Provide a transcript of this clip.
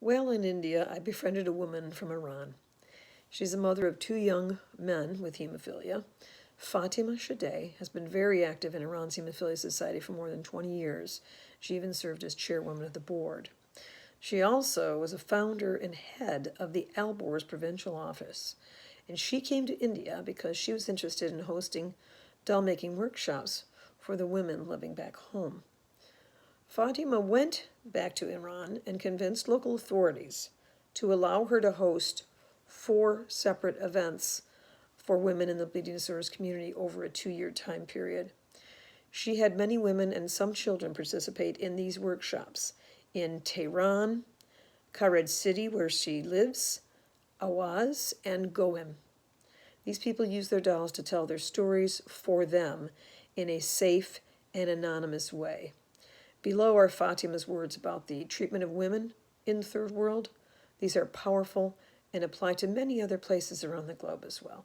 While in India, I befriended a woman from Iran. She's the mother of two young men with hemophilia. Fatima has been very active in Iran's Hemophilia Society for more than 20 years. She even served as chairwoman of the board. She also was a founder and head of the Alborz provincial office. And she came to India because she was interested in hosting doll making workshops for the women living back home. Fatima went back to Iran and convinced local authorities to allow her to host 4 separate events for women in the bleeding disorders community over a 2-year time period. She had many women and some children participate in these workshops in Tehran, Khared City, where she lives, Awaz, and Goem. These people use their dolls to tell their stories for them in a safe and anonymous way. Below are Fatima's words about the treatment of women in the third world. These are powerful and apply to many other places around the globe as well.